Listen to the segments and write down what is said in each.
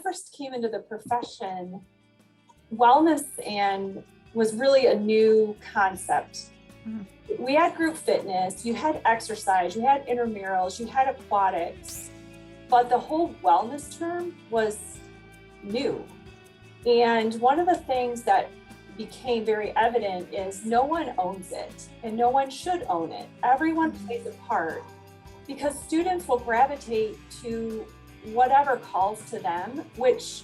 first came into the profession, wellness was really a new concept. Mm-hmm. We had group fitness, you had exercise, you had intramurals, you had aquatics, but the whole wellness term was new. And one of the things that became very evident is no one owns it and no one should own it. Everyone plays a part because students will gravitate to whatever calls to them, which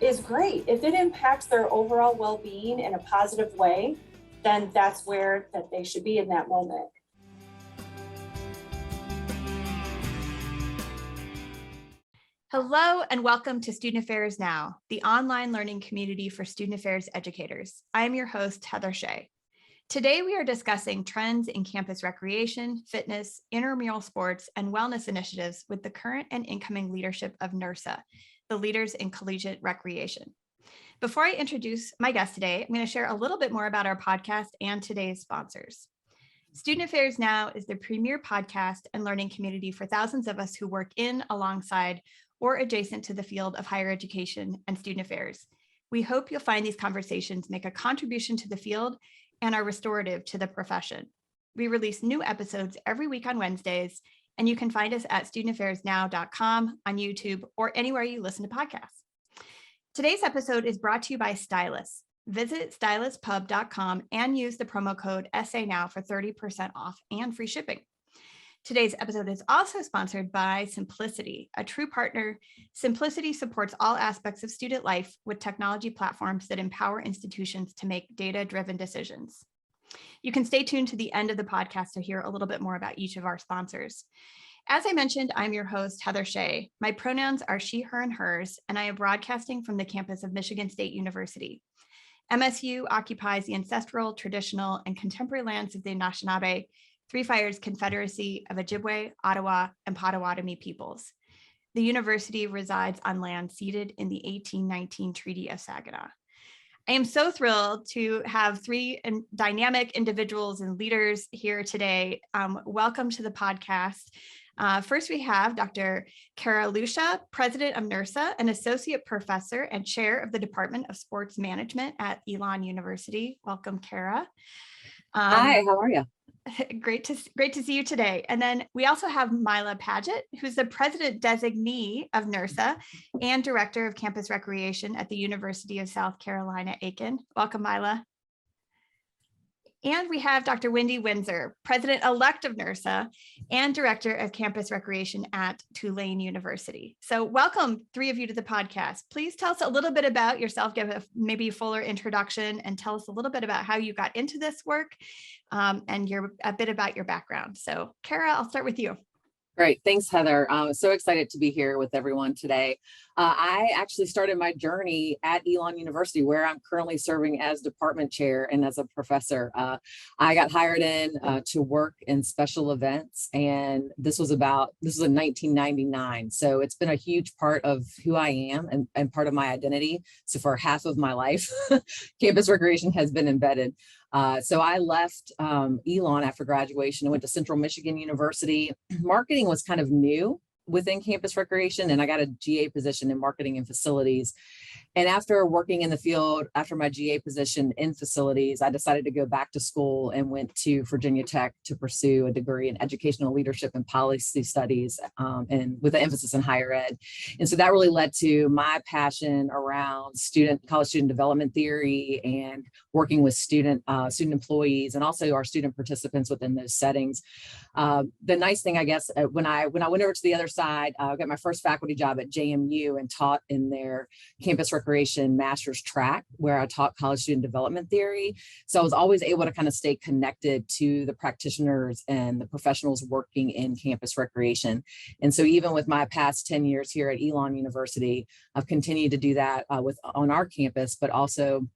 is great. If it impacts their overall well-being in a positive way, then that's where that they should be in that moment. Hello and welcome to Student Affairs Now, the online learning community for student affairs educators. I am your host, Heather Shea. Today we are discussing trends in campus recreation, fitness, intramural sports, and wellness initiatives with the current and incoming leadership of NIRSA, the leaders in collegiate recreation. Before I introduce my guest today, I'm going to share a little bit more about our podcast and today's sponsors. Student Affairs Now is the premier podcast and learning community for thousands of us who work in, alongside, or adjacent to the field of higher education and student affairs. We hope you'll find these conversations make a contribution to the field and are restorative to the profession. We release new episodes every week on Wednesdays, and you can find us at studentaffairsnow.com, on YouTube, or anywhere you listen to podcasts. Today's episode is brought to you by Stylus. Visit styluspub.com and use the promo code SANOW for 30% off and free shipping. Today's episode is also sponsored by Simplicity, a true partner. Simplicity supports all aspects of student life with technology platforms that empower institutions to make data-driven decisions. You can stay tuned to the end of the podcast to hear a little bit more about each of our sponsors. As I mentioned, I'm your host, Heather Shea. My pronouns are she, her, and hers, and I am broadcasting from the campus of Michigan State University. MSU occupies the ancestral, traditional, and contemporary lands of the Anishinaabe, Three Fires Confederacy of Ojibwe, Ottawa, and Potawatomi peoples. The university resides on land ceded in the 1819 Treaty of Saginaw. I am so thrilled to have three dynamic individuals and leaders here today. Welcome to the podcast. First, we have Dr. Cara Lucia, President of NIRSA, an Associate Professor and Chair of the Department of Sports Management at Elon University. Welcome, Cara. Hi, how are you? Great to see you today. And then we also have Mila Padgett, who's the President Designee of NIRSA and Director of Campus Recreation at the University of South Carolina, Aiken. Welcome, Mila. And we have Dr. Wendy Windsor, President-elect of NIRSA and Director of Campus Recreation at Tulane University. So welcome, three of you, to the podcast. Please tell us a little bit about yourself, give maybe a fuller introduction, and tell us a little bit about how you got into this work and a bit about your background. So Cara, I'll start with you. Great. Thanks, Heather. I'm so excited to be here with everyone today. I actually started my journey at Elon University, where I'm currently serving as department chair and as a professor. I got hired in to work in special events, and this was in 1999. So it's been a huge part of who I am and part of my identity. So for half of my life, campus recreation has been embedded. So I left Elon after graduation and went to Central Michigan University. Marketing was kind of new within campus recreation, and I got a GA position in marketing and facilities. And after working in the field, after my GA position in facilities, I decided to go back to school and went to Virginia Tech to pursue a degree in educational leadership and policy studies, and with an emphasis in higher ed. And so that really led to my passion around college student development theory and working with student employees and also our student participants within those settings. The nice thing, I guess, when I went over to the other side, I got my first faculty job at JMU and taught in their campus recreation master's track, where I taught college student development theory. So I was always able to kind of stay connected to the practitioners and the professionals working in campus recreation. And so even with my past 10 years here at Elon University, I've continued to do that on our campus, but also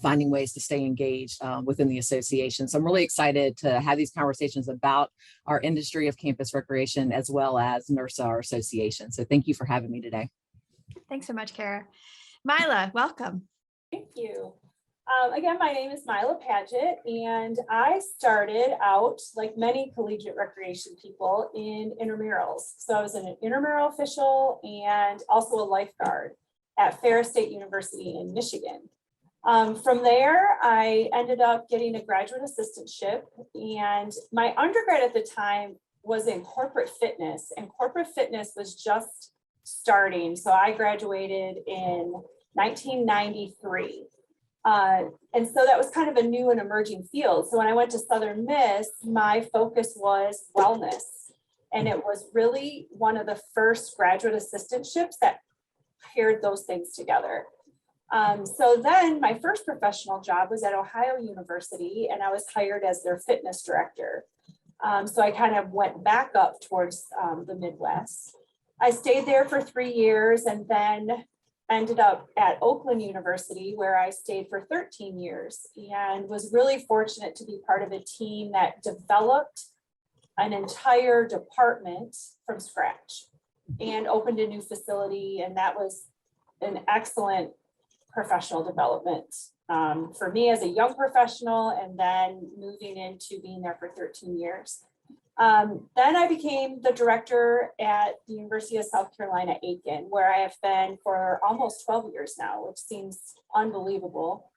finding ways to stay engaged within the association. So I'm really excited to have these conversations about our industry of campus recreation, as well as NIRSA, our association. So thank you for having me today. Thanks so much, Cara. Mila, welcome. Thank you. Again, my name is Mila Padgett, and I started out, like many collegiate recreation people, in intramurals. So I was an intramural official and also a lifeguard at Ferris State University in Michigan. From there, I ended up getting a graduate assistantship, and my undergrad at the time was in corporate fitness, and corporate fitness was just starting. So I graduated in 1993. And so that was kind of a new and emerging field. So when I went to Southern Miss, my focus was wellness. And it was really one of the first graduate assistantships that paired those things together. So then my first professional job was at Ohio University, and I was hired as their fitness director. So I kind of went back up towards the Midwest. I stayed there for 3 years and then ended up at Oakland University, where I stayed for 13 years and was really fortunate to be part of a team that developed an entire department from scratch and opened a new facility. And that was an excellent professional development for me as a young professional, and then moving into being there for 13 years. Then I became the director at the University of South Carolina, Aiken, where I have been for almost 12 years now, which seems unbelievable.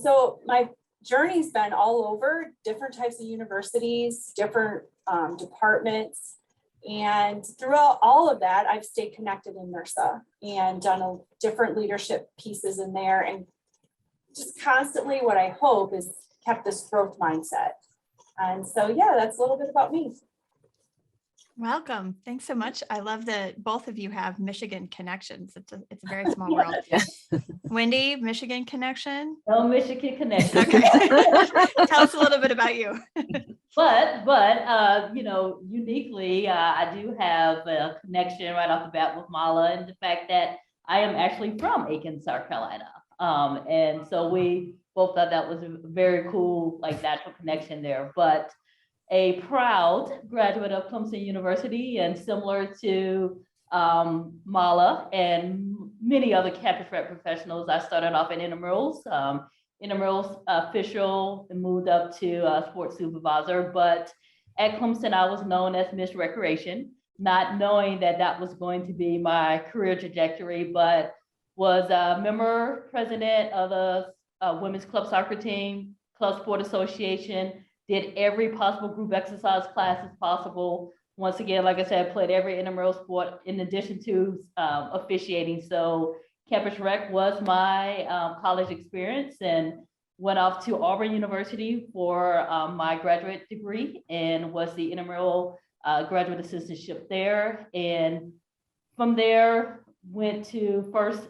So my journey's been all over different types of universities, different departments. And throughout all of that, I've stayed connected in NIRSA and done different leadership pieces in there. And just constantly what I hope is kept this growth mindset. And so, yeah, that's a little bit about me. Welcome. Thanks so much. I love that both of you have Michigan connections. It's a very small world. Wendy, Michigan connection? No Michigan connection. Okay. Tell us a little bit about you. But uniquely, I do have a connection right off the bat with Mala, and the fact that I am actually from Aiken, South Carolina. And so we both thought that was a very cool, like, natural connection there. But a proud graduate of Clemson University, and similar to Mala and many other campus rep professionals, I started off in intramurals, official, and moved up to sports supervisor. But at Clemson, I was known as Miss Recreation, not knowing that that was going to be my career trajectory, but was a member president of the women's club soccer team, club sport association, did every possible group exercise class as possible. Once again, like I said, played every intramural sport in addition to officiating. So campus rec was my college experience, and went off to Auburn University for my graduate degree, and was the intramural graduate assistantship there. And from there, went to first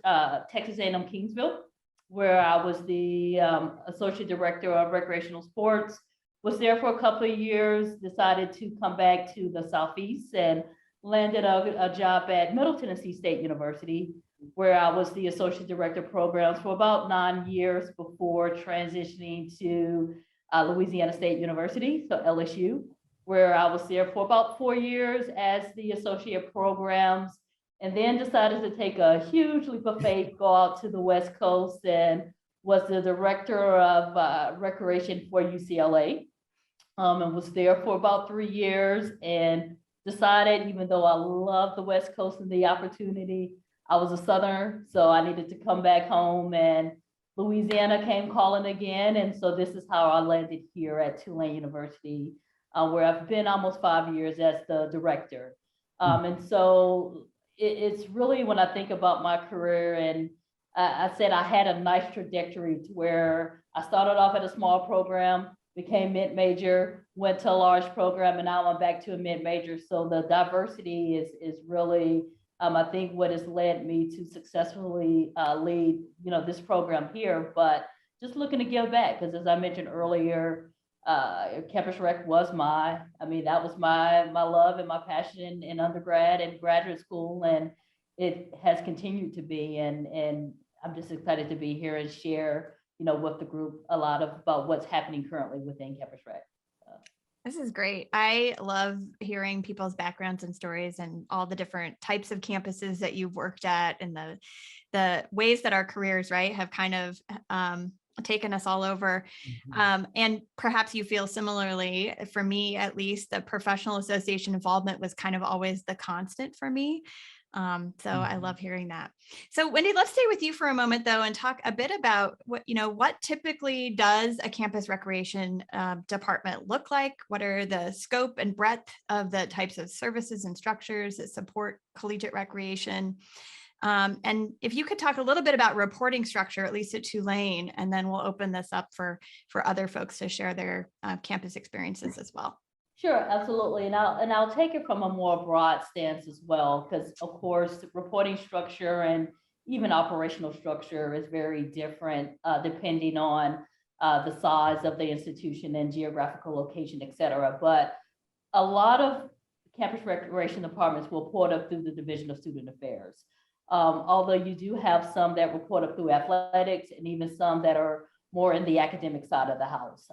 Texas A&M Kingsville, where I was the associate director of recreational sports. Was there for a couple of years, decided to come back to the Southeast, and landed a job at Middle Tennessee State University, where I was the associate director of programs for about 9 years before transitioning to Louisiana State University, so LSU, where I was there for about 4 years as the associate programs, and then decided to take a huge leap of faith, go out to the West Coast, and was the director of recreation for UCLA. And was there for about 3 years, and decided, even though I love the West Coast and the opportunity, I was a Southerner, so I needed to come back home, and Louisiana came calling again. And so this is how I landed here at Tulane University, where I've been almost 5 years as the director. And so it's really, when I think about my career, and I said I had a nice trajectory to where I started off at a small program, became mid-major, went to a large program, and now I'm back to a mid-major. So the diversity is really, I think, what has led me to successfully lead, this program here. But just looking to give back, because as I mentioned earlier, campus rec was that was my love and my passion in undergrad and graduate school, and it has continued to be. And I'm just excited to be here and share, with the group a lot about what's happening currently within campus rec. This is great. I love hearing people's backgrounds and stories, and all the different types of campuses that you've worked at, and the ways that our careers, right, have kind of taken us all over. And perhaps you feel similarly. For me, at least, the professional association involvement was kind of always the constant for me. So I love hearing that. So Wendy, let's stay with you for a moment though, and talk a bit about what typically does a campus recreation department look like? What are the scope and breadth of the types of services and structures that support collegiate recreation? And if you could talk a little bit about reporting structure, at least at Tulane, and then we'll open this up for other folks to share their campus experiences as well. Sure, absolutely. And I'll take it from a more broad stance as well, because of course, reporting structure and even operational structure is very different depending on the size of the institution and geographical location, et cetera. But a lot of campus recreation departments will report up through the Division of Student Affairs. Although you do have some that report up through athletics and even some that are more in the academic side of the house.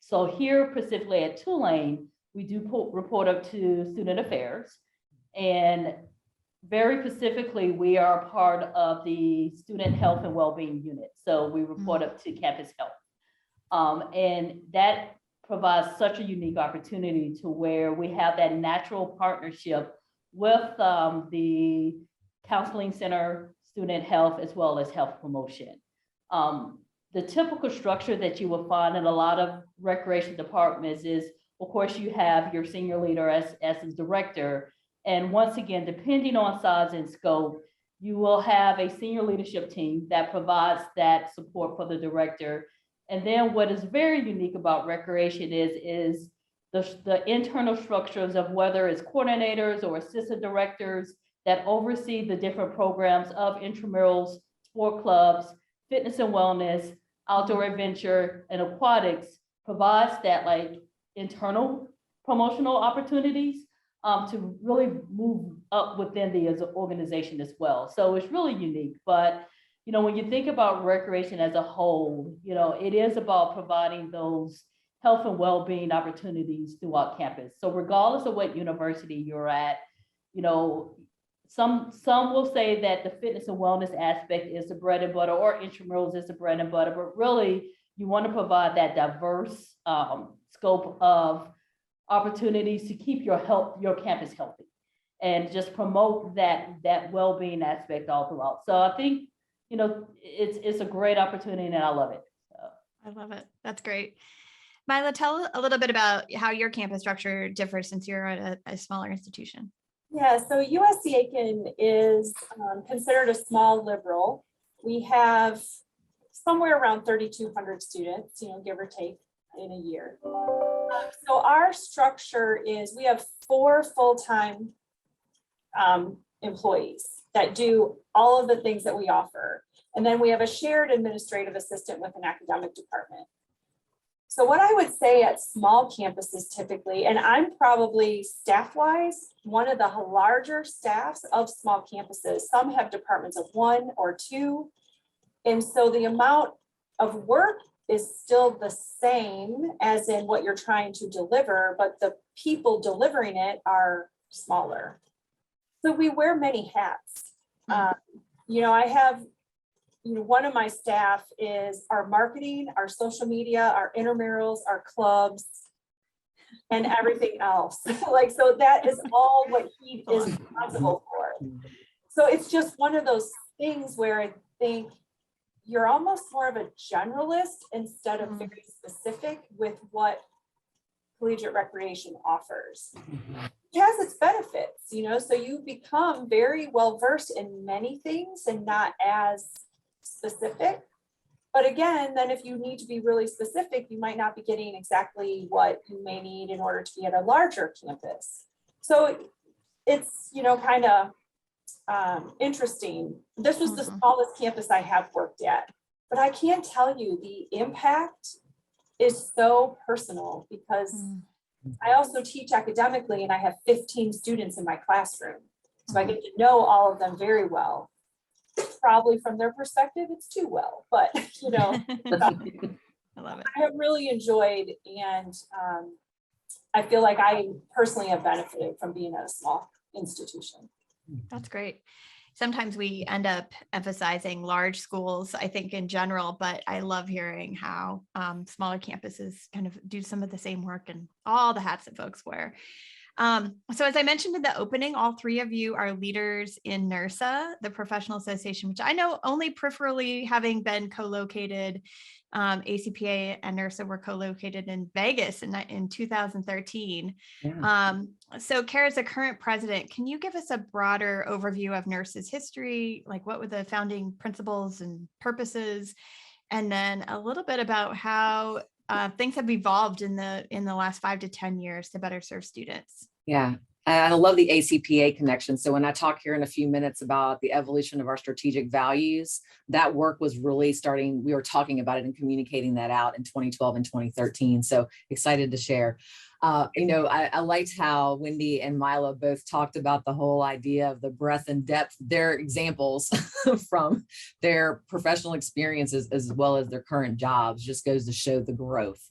So here specifically at Tulane, we do report up to Student Affairs, and very specifically, we are part of the Student Health and Wellbeing Unit. So we report up to Campus Health. And that provides such a unique opportunity to where we have that natural partnership with the Counseling Center, Student Health, as well as Health Promotion. The typical structure that you will find in a lot of recreation departments is, of course, you have your senior leader as the director. And once again, depending on size and scope, you will have a senior leadership team that provides that support for the director. And then what is very unique about recreation is the internal structures of whether it's coordinators or assistant directors that oversee the different programs of intramurals, sport clubs, fitness and wellness, outdoor adventure, and aquatics, provides that internal promotional opportunities to really move up within the organization as well. So it's really unique. But when you think about recreation as a whole, it is about providing those health and well-being opportunities throughout campus. So regardless of what university you're at, some will say that the fitness and wellness aspect is the bread and butter, or intramurals is the bread and butter, but really you want to provide that diverse scope of opportunities to keep your campus healthy and just promote that well-being aspect all throughout. So I think, it's a great opportunity and I love it. So. I love it. That's great. Mila, tell a little bit about how your campus structure differs since you're at a smaller institution. Yeah, so USC Aiken is considered a small liberal. We have somewhere around 3,200 students, give or take in a year. So our structure is we have 4 full-time employees that do all of the things that we offer. And then we have a shared administrative assistant with an academic department. So what I would say at small campuses typically, and I'm probably staff-wise, one of the larger staffs of small campuses. Some have departments of 1 or 2. And so the amount of work is still the same as in what you're trying to deliver, but the people delivering it are smaller. So we wear many hats. I have one of my staff is our marketing, our social media, our intramurals, our clubs, and everything else. So that is all what he is responsible for. So it's just one of those things where I think you're almost more of a generalist instead of very specific with what collegiate recreation offers. It has its benefits, so you become very well versed in many things and not as specific. But again, then if you need to be really specific, you might not be getting exactly what you may need in order to be at a larger campus. So it's, kind of interesting. This was the smallest campus I have worked at, but I can tell you the impact is so personal because I also teach academically and I have 15 students in my classroom. So I get to know all of them very well. Probably from their perspective, it's too well, but I love it. I have really enjoyed, and I feel like I personally have benefited from being at a small institution. That's great. sometimes we end up emphasizing large schools, I think in general, but I love hearing how smaller campuses kind of do some of the same work and all the hats that folks wear. So as I mentioned in the opening, all three of you are leaders in NIRSA, the professional association, which I know only peripherally, having been co-located. ACPA and NIRSA were co-located in Vegas in 2013. Yeah. So Cara, as a current president, can you give us a broader overview of NIRSA's history? Like what were the founding principles and purposes? And then a little bit about how things have evolved in the last 5 to 10 years to better serve students. Yeah. I love the ACPA connection. So when I talk here in a few minutes about the evolution of our strategic values, that work was really starting, we were talking about it and communicating that out in 2012 and 2013. So excited to share. I liked how Wendy and Mila both talked about the whole idea of the breadth and depth, their examples from their professional experiences as well as their current jobs, just goes to show the growth.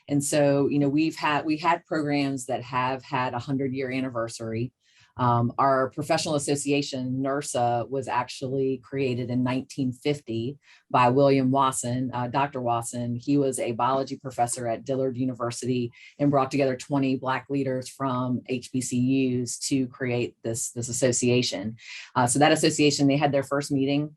And so, we had programs that have had a 100-year anniversary. Our professional association, NIRSA, was actually created in 1950 by William Wasson, Dr. Wasson. He was a biology professor at Dillard University and brought together 20 Black leaders from HBCUs to create this association. So that association, they had their first meeting.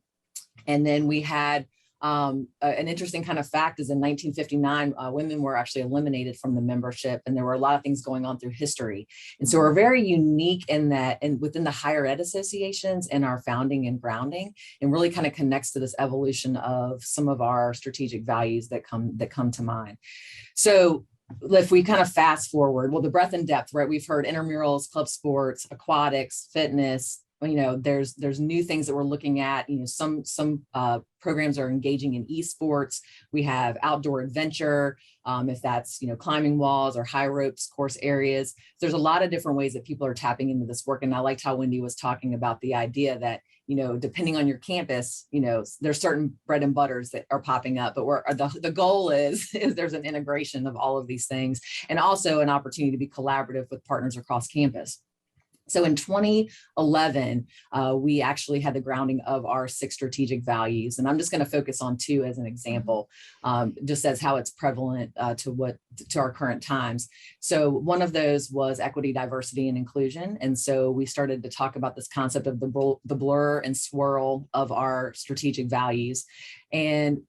And then we had an interesting kind of fact is in 1959, women were actually eliminated from the membership, and there were a lot of things going on through history. And so we're very unique in that, and within the higher ed associations and our founding and grounding, and really kind of connects to this evolution of some of our strategic values that come to mind. So if we kind of fast forward, well, the breadth and depth, right? We've heard intramurals, club sports, aquatics, fitness. There's new things that we're looking at. Some programs are engaging in esports. We have outdoor adventure, if that's climbing walls or high ropes course areas. There's a lot of different ways that people are tapping into this work. And I liked how Wendy was talking about the idea that depending on your campus, there's certain bread and butters that are popping up, but the goal is there's an integration of all of these things, and also an opportunity to be collaborative with partners across campus. So in 2011, we actually had the grounding of our 6 strategic values. And I'm just going to focus on 2 as an example, just as how it's prevalent to our current times. So one of those was equity, diversity, and inclusion. And so we started to talk about this concept of the blur and swirl of our strategic values. And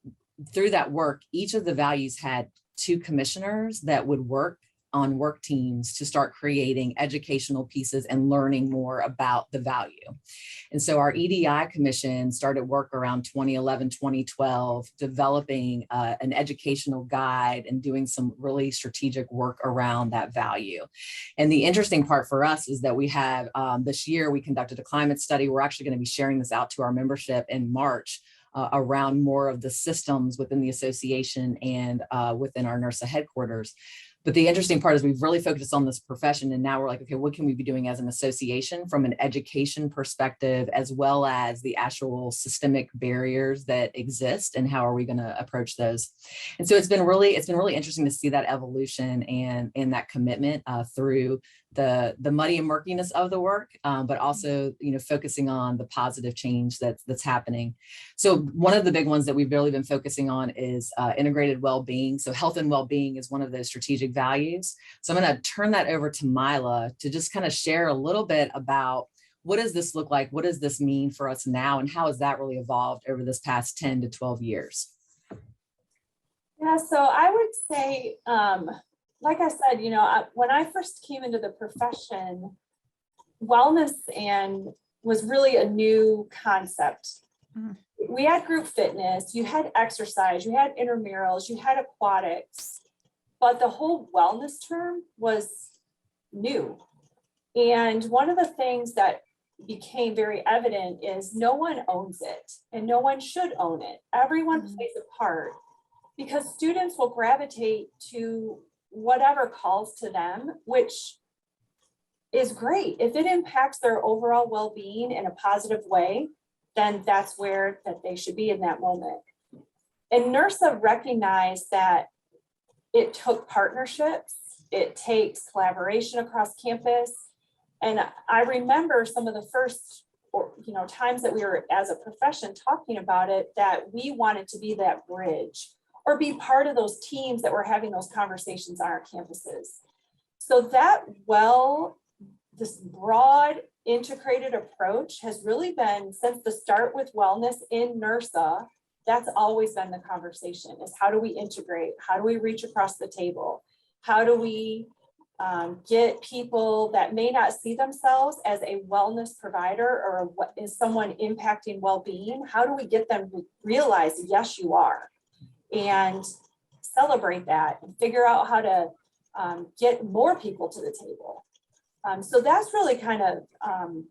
through that work, each of the values had 2 commissioners that would work on work teams to start creating educational pieces and learning more about the value. And so our EDI commission started work around 2011, 2012, developing an educational guide and doing some really strategic work around that value. And the interesting part for us is that we have this year, we conducted a climate study. We're actually going to be sharing this out to our membership in March around more of the systems within the association and within our NIRSA headquarters. But the interesting part is we've really focused on this profession, and now we're like, okay, what can we be doing as an association from an education perspective, as well as the actual systemic barriers that exist, and how are we going to approach those? And so it's been really interesting to see that evolution and that commitment through the muddy and murkiness of the work, but also focusing on the positive change that's happening. So one of the big ones that we've really been focusing on is integrated well-being. So health and well-being is one of those strategic values. So I'm going to turn that over to Mila to just kind of share a little bit about what does this look like? What does this mean for us now? And how has that really evolved over this past 10 to 12 years? Yeah, so I would say, like I said, when I first came into the profession, wellness was really a new concept. Mm-hmm. We had group fitness, you had exercise, you had intramurals, you had aquatics, but the whole wellness term was new. And one of the things that became very evident is no one owns it, and no one should own it. Everyone mm-hmm. plays a part, because students will gravitate to whatever calls to them, which is great. If it impacts their overall well-being in a positive way, then that's where that they should be in that moment. And NIRSA recognized that it took partnerships, it takes collaboration across campus. And I remember some of the first or, times that we were as a profession talking about it, that we wanted to be that bridge or be part of those teams that were having those conversations on our campuses. So this broad integrated approach has really been, since the start with wellness in NIRSA, that's always been the conversation, is how do we integrate? How do we reach across the table? How do we get people that may not see themselves as a wellness provider or what is someone impacting well-being? How do we get them to realize, yes, you are, and celebrate that and figure out how to get more people to the table? So that's really kind of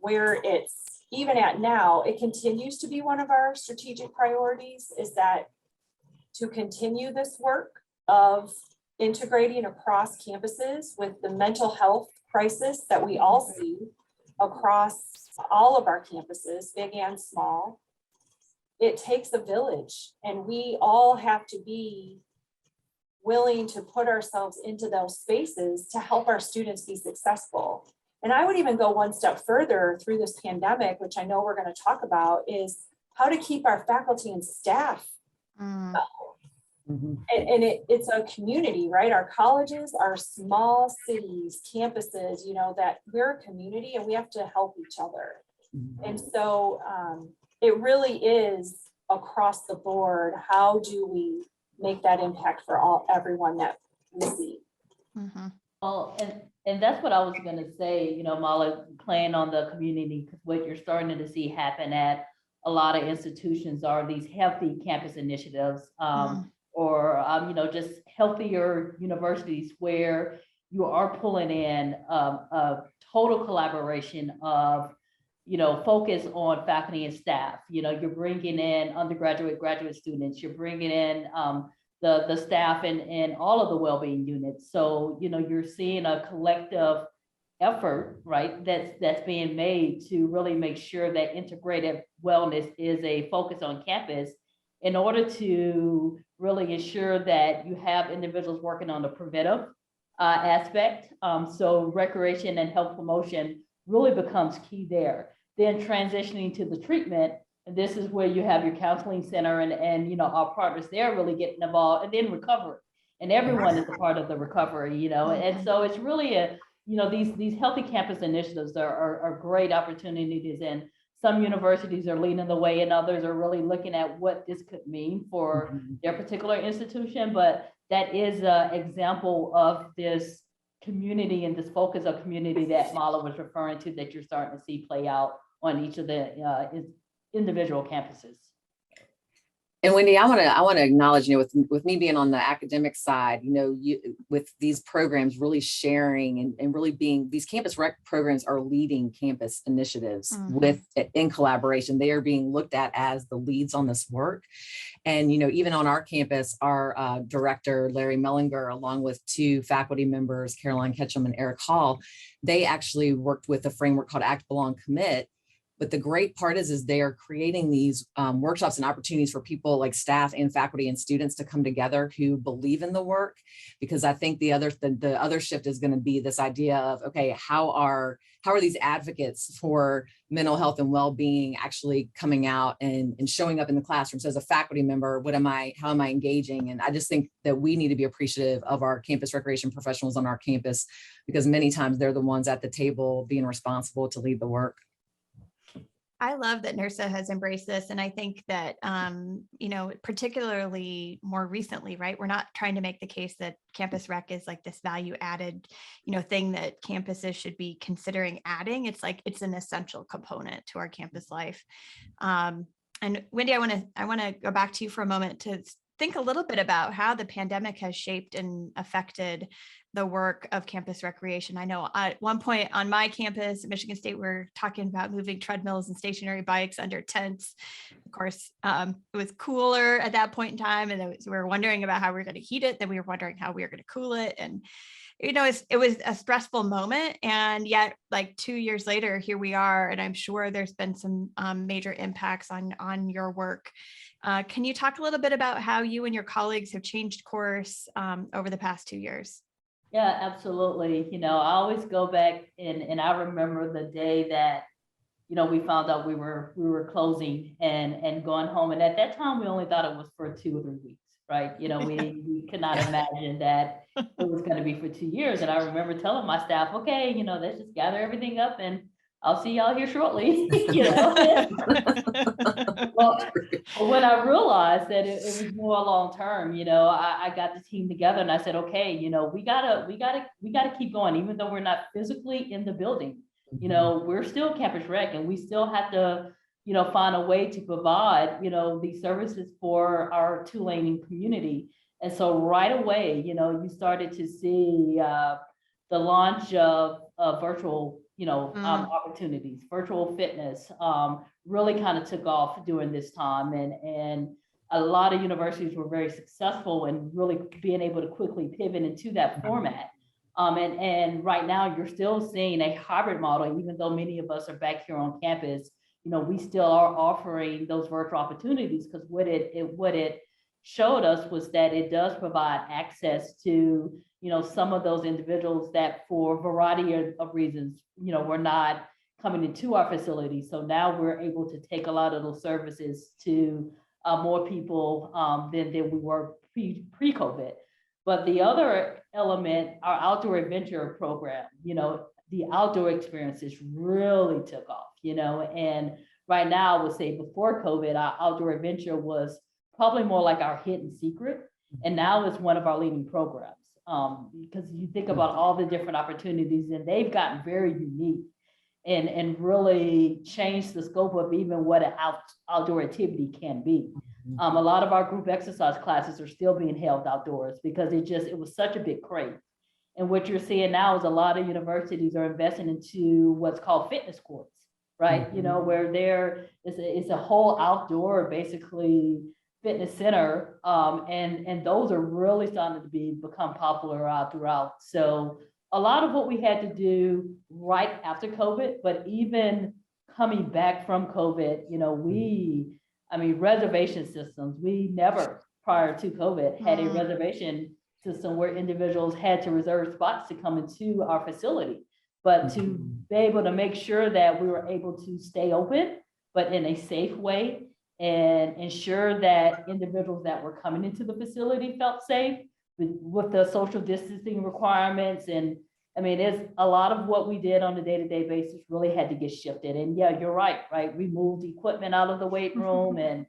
where it's even at now. It continues to be one of our strategic priorities, is that to continue this work of integrating across campuses with the mental health crisis that we all see across all of our campuses, big and small. It takes a village, and we all have to be willing to put ourselves into those spaces to help our students be successful. And I would even go one step further through this pandemic, which I know we're going to talk about, is how to keep our faculty and staff. And it's a community, right? Our colleges are small cities, campuses, that we're a community and we have to help each other. And so it really is across the board. How do we make that impact for everyone that we see? Well, and that's what I was going to say, Mala, playing on the community, because what you're starting to see happen at a lot of institutions are these healthy campus initiatives, or just healthier universities where you are pulling in a total collaboration of, focus on faculty and staff. You're bringing in undergraduate, graduate students, you're bringing in the staff and all of the wellbeing units. So, you're seeing a collective effort, right, that's being made to really make sure that integrative wellness is a focus on campus in order to really ensure that you have individuals working on the preventive aspect. So recreation and health promotion really becomes key there. Then transitioning to the treatment, and this is where you have your counseling center and our partners there really getting involved, and then recovery. And everyone is a part of the recovery, and so it's really these healthy campus initiatives are great opportunities, and some universities are leading the way and others are really looking at what this could mean for their particular institution. But that is an example of this community and this focus of community that Mala was referring to, that you're starting to see play out on each of the individual campuses. And Wendy, I want to acknowledge, with me being on the academic side, with these programs really sharing and really being, these campus rec programs are leading campus initiatives in collaboration. They are being looked at as the leads on this work. And, even on our campus, our director, Larry Mellinger, along with two faculty members, Caroline Ketchum and Eric Hall, they actually worked with a framework called Act, Belong, Commit. But the great part is they are creating these workshops and opportunities for people like staff and faculty and students to come together who believe in the work. Because I think the other shift is going to be this idea of, okay, how are these advocates for mental health and well-being actually coming out and showing up in the classroom? So as a faculty member, how am I engaging? And I just think that we need to be appreciative of our campus recreation professionals on our campus, because many times they're the ones at the table being responsible to lead the work. I love that NIRSA has embraced this. And I think that, particularly more recently, right, we're not trying to make the case that campus rec is like this value added, thing that campuses should be considering adding. It's like, it's an essential component to our campus life. And Wendy, I want to go back to you for a moment to think a little bit about how the pandemic has shaped and affected the work of campus recreation. I know at one point on my campus at Michigan State, we're talking about moving treadmills and stationary bikes under tents. Of course, it was cooler at that point in time, and we were wondering about how we were going to heat it. Then we were wondering how we were going to cool it. And, it was a stressful moment. And yet, like 2 years later, here we are. And I'm sure there's been some major impacts on your work. Can you talk a little bit about how you and your colleagues have changed course over the past 2 years? Yeah, absolutely. I always go back and I remember the day that, we found out we were closing and going home. And at that time, we only thought it was for 2 or 3 weeks, right? We could not imagine that it was going to be for 2 years. And I remember telling my staff, okay, let's just gather everything up and I'll see y'all here shortly. Well, when I realized that it was more long term, I got the team together and I said, okay, we gotta keep going, even though we're not physically in the building. We're still Campus Rec, and we still have to, find a way to provide, these services for our Tulane community. And so right away, you started to see the launch of virtual opportunities, virtual fitness, really kind of took off during this time. And a lot of universities were very successful in really being able to quickly pivot into that format. And right now you're still seeing a hybrid model, even though many of us are back here on campus, we still are offering those virtual opportunities, because what it showed us was that it does provide access to some of those individuals that for a variety of reasons, were not coming into our facility. So now we're able to take a lot of those services to more people than we were pre-COVID. But the other element, our outdoor adventure program, the outdoor experiences really took off, and right now I would say before COVID, our outdoor adventure was probably more like our hidden secret. And now it's one of our leading programs. Because you think about all the different opportunities, and they've gotten very unique and really changed the scope of even what an outdoor activity can be. A lot of our group exercise classes are still being held outdoors because it was such a big crave. And what you're seeing now is a lot of universities are investing into what's called fitness courts, right? Where it's a whole outdoor, basically, fitness center, and those are really starting to become popular throughout. So a lot of what we had to do right after COVID, but even coming back from COVID, reservation systems, we never prior to COVID had a reservation system where individuals had to reserve spots to come into our facility, but to be able to make sure that we were able to stay open, but in a safe way, and ensure that individuals that were coming into the facility felt safe with the social distancing requirements. And there's a lot of what we did on a day-to-day basis really had to get shifted. And yeah, you're right? We moved equipment out of the weight room and,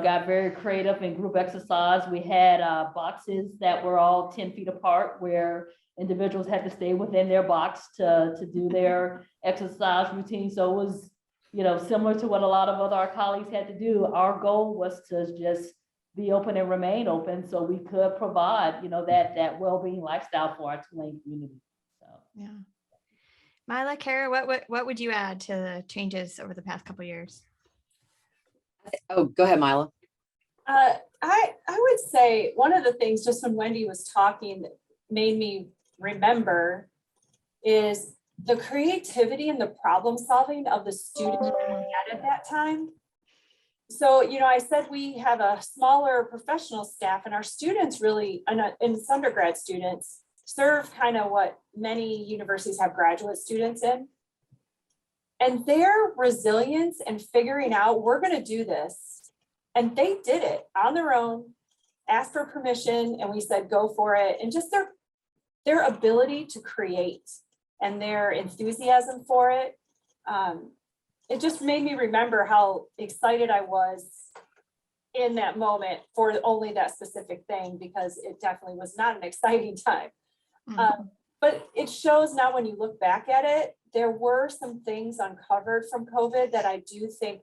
got very creative in group exercise. We had boxes that were all 10 feet apart where individuals had to stay within their box to do their exercise routine. So it was, similar to what a lot of our colleagues had to do. Our goal was to just be open and remain open so we could provide, that well-being lifestyle for our Tulane community. So yeah. Mila, Cara, what would you add to the changes over the past couple of years? Oh, go ahead, Mila. I would say one of the things, just when Wendy was talking, that made me remember is the creativity and the problem solving of the students that we had at that time. So, I said we have a smaller professional staff, and our students really, and some undergrad students, serve kind of what many universities have graduate students in. And their resilience and figuring out, we're going to do this. And they did it on their own, asked for permission, and we said, go for it. And just their ability to create and their enthusiasm for it. It just made me remember how excited I was in that moment for only that specific thing, because it definitely was not an exciting time. But it shows now when you look back at it, there were some things uncovered from COVID that I do think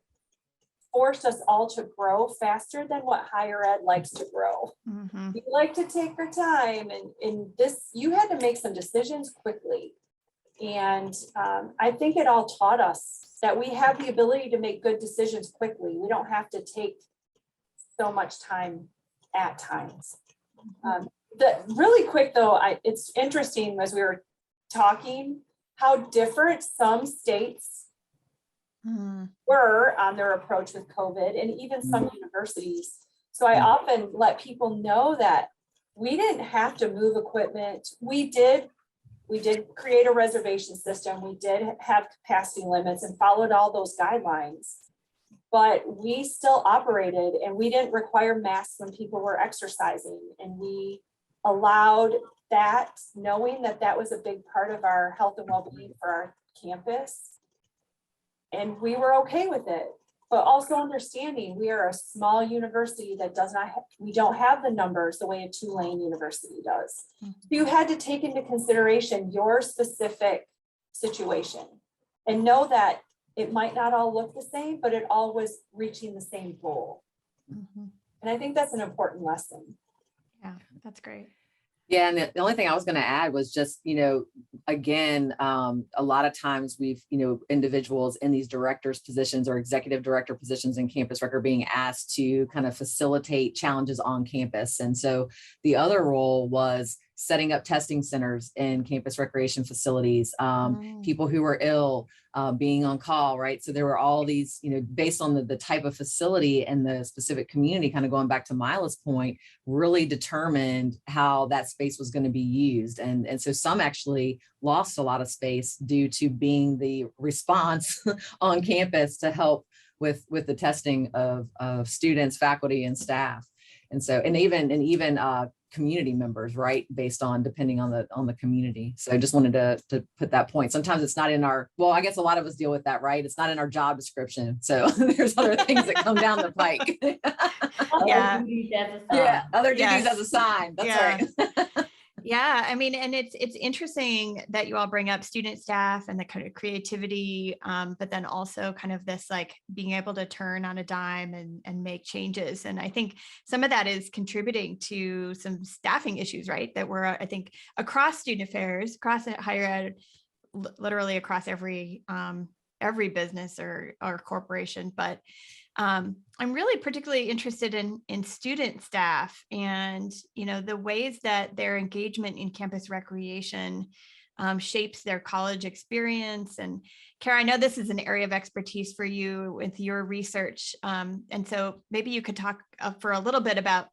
forced us all to grow faster than what higher ed likes to grow. We like to take our time, and in this, you had to make some decisions quickly. And I think it all taught us that we have the ability to make good decisions quickly. We don't have to take so much time at times. Really quick though, it's interesting as we were talking, how different some states were on their approach with COVID, and even some universities. So I often let people know that we didn't have to move equipment. We did We did create a reservation system. We did have capacity limits and followed all those guidelines, but we still operated and we didn't require masks when people were exercising. And we allowed that, knowing that that was a big part of our health and well-being for our campus. And we were okay with it, but also understanding we are a small university that does not, we don't have the numbers the way a Tulane University does. So you had to take into consideration your specific situation and know that it might not all look the same, but it all was reaching the same goal. And I think that's an important lesson. Yeah, that's great. Yeah, and the only thing I was going to add was just, again, a lot of times we've, individuals in these directors positions or executive director positions in campus rec are being asked to kind of facilitate challenges on campus. And so the other role was setting up testing centers in campus recreation facilities, people who were ill, being on call, right? So there were all these, based on the type of facility and the specific community, kind of going back to Mila's point, really determined how that space was going to be used. And so some actually lost a lot of space due to being the response on campus to help with the testing of students, faculty, and staff. And so, and even community members, right? Based on, depending on the community. So I just wanted to put that point. Sometimes it's not in our, well, I guess a lot of us deal with that, right? It's not in our job description. So there's other things that come down the pike. Yeah. Yeah. Other duties as a sign. That's right. Yeah, I mean, and it's interesting that you all bring up student staff and the kind of creativity, but then also kind of this like being able to turn on a dime and make changes. And I think some of that is contributing to some staffing issues, right? That were, I think, across student affairs, across higher ed, literally across every business or corporation. But I'm really particularly interested in student staff and, the ways that their engagement in campus recreation shapes their college experience. And Cara, I know this is an area of expertise for you with your research. And so maybe you could talk for a little bit about,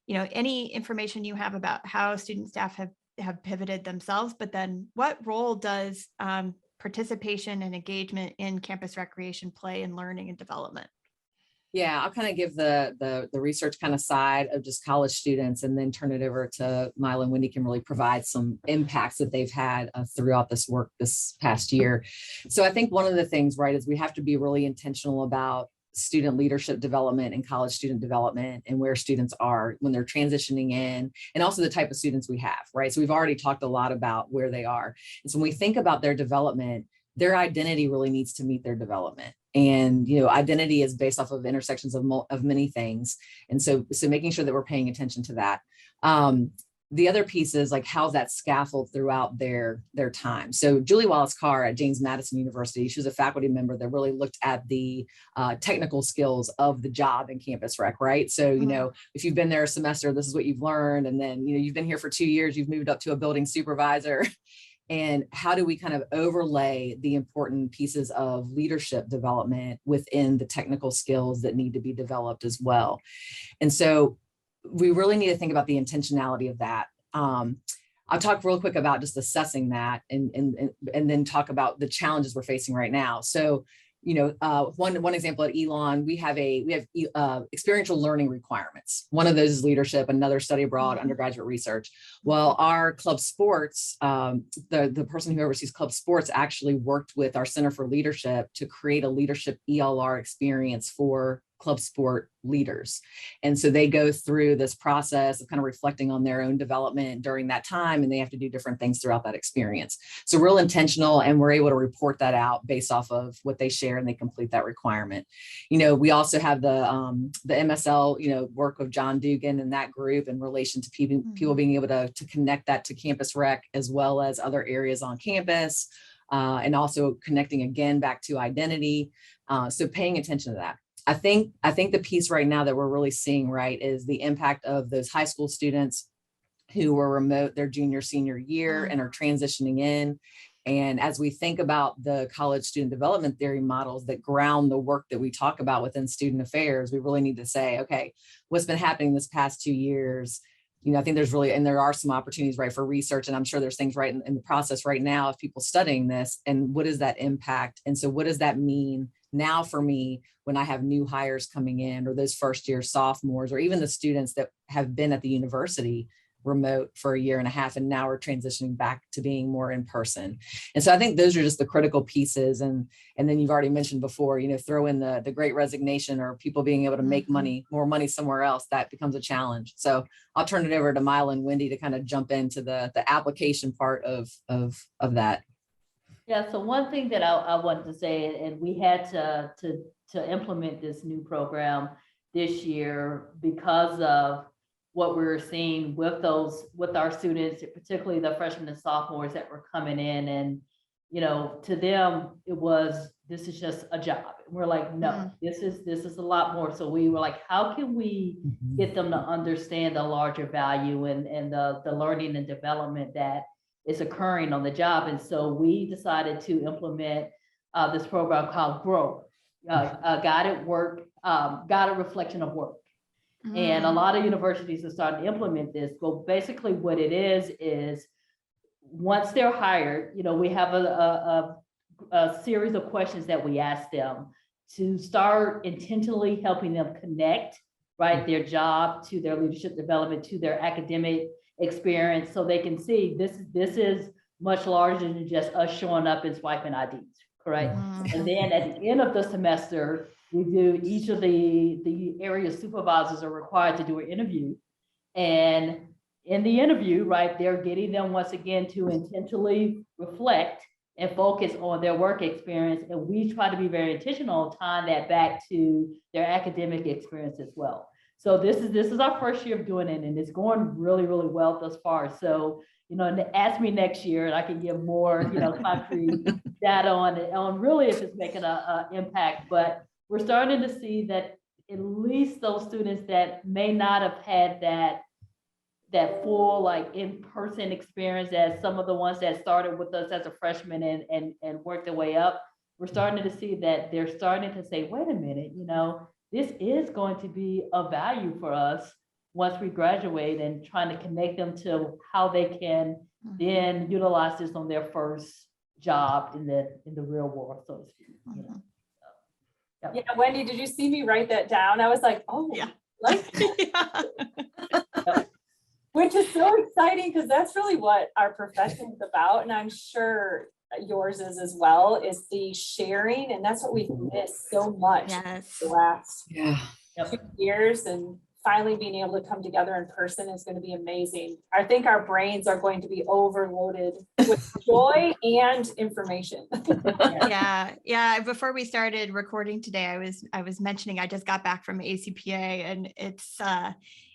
any information you have about how student staff have pivoted themselves, but then what role does participation and engagement in campus recreation play in learning and development? Yeah, I'll kind of give the research kind of side of just college students and then turn it over to Mila and Wendy can really provide some impacts that they've had throughout this work this past year. So I think one of the things, right, is we have to be really intentional about student leadership development and college student development and where students are when they're transitioning in, and also the type of students we have, right? So we've already talked a lot about where they are. And so when we think about their development, their identity really needs to meet their development. And, identity is based off of intersections of many things. And so making sure that we're paying attention to that. The other piece is like, how's that scaffold throughout their time? So Julie Wallace-Carr at James Madison University, she was a faculty member that really looked at the technical skills of the job in campus rec, right? So, if you've been there a semester, this is what you've learned. And then, you've been here for 2 years, you've moved up to a building supervisor. And how do we kind of overlay the important pieces of leadership development within the technical skills that need to be developed as well? And so we really need to think about the intentionality of that. I'll talk real quick about just assessing that and then talk about the challenges we're facing right now. So, one example at Elon, we have experiential learning requirements. One of those is leadership, another study abroad, undergraduate research. Well, our club sports, the person who oversees club sports actually worked with our Center for Leadership to create a leadership ELR experience for club sport leaders. And so they go through this process of kind of reflecting on their own development during that time, and they have to do different things throughout that experience. So real intentional, and we're able to report that out based off of what they share, and they complete that requirement. We also have the MSL, work of John Dugan and that group in relation to people being able to connect that to campus rec as well as other areas on campus, and also connecting again back to identity. So paying attention to that. I think the piece right now that we're really seeing, right, is the impact of those high school students who were remote their junior, senior year and are transitioning in. And as we think about the college student development theory models that ground the work that we talk about within student affairs, we really need to say, okay, what's been happening this past 2 years? I think there's really, and there are some opportunities, right, for research. And I'm sure there's things right in the process right now of people studying this, and what does that impact? And so what does that mean now for me when I have new hires coming in, or those first year sophomores, or even the students that have been at the university remote for a year and a half, and now we're transitioning back to being more in person. And so I think those are just the critical pieces. And then you've already mentioned before, throw in the great resignation, or people being able to make more money somewhere else, that becomes a challenge. So I'll turn it over to Mila and Wendy to kind of jump into the application part of that. Yeah, so one thing that I wanted to say, and we had to implement this new program this year because of what we were seeing with our students, particularly the freshmen and sophomores that were coming in, and to them this is just a job. And we're like, no, this is a lot more. So we were like, how can we get them to understand the larger value and the learning and development that is occurring on the job? And so we decided to implement this program called GROW, guided reflection of work. And a lot of universities are starting to implement this. But basically what it is once they're hired, we have a series of questions that we ask them to start intentionally helping them connect, right, their job to their leadership development, to their academic experience, so they can see this is much larger than just us showing up and swiping IDs, correct? And then at the end of the semester, we do, each of the area supervisors are required to do an interview. And in the interview, right, they're getting them once again to intentionally reflect and focus on their work experience. And we try to be very intentional, tying that back to their academic experience as well. So this is our first year of doing it, and it's going really, really well thus far. So, ask me next year and I can give more, concrete data on really if it's making an impact. But we're starting to see that at least those students that may not have had that full in-person experience as some of the ones that started with us as a freshman and worked their way up, we're starting to see that they're starting to say, wait a minute, this is going to be of value for us once we graduate, and trying to connect them to how they can then utilize this on their first job in the real world, so to speak. Yep. Yeah, Wendy, did you see me write that down? I was like, oh, yeah. Which is so exciting, because that's really what our profession is about. And I'm sure yours is as well, is the sharing. And that's what we've missed so much the last 2 years. And finally being able to come together in person is going to be amazing. I think our brains are going to be overloaded with joy and information. Yeah. Before we started recording today, I was mentioning I just got back from ACPA, and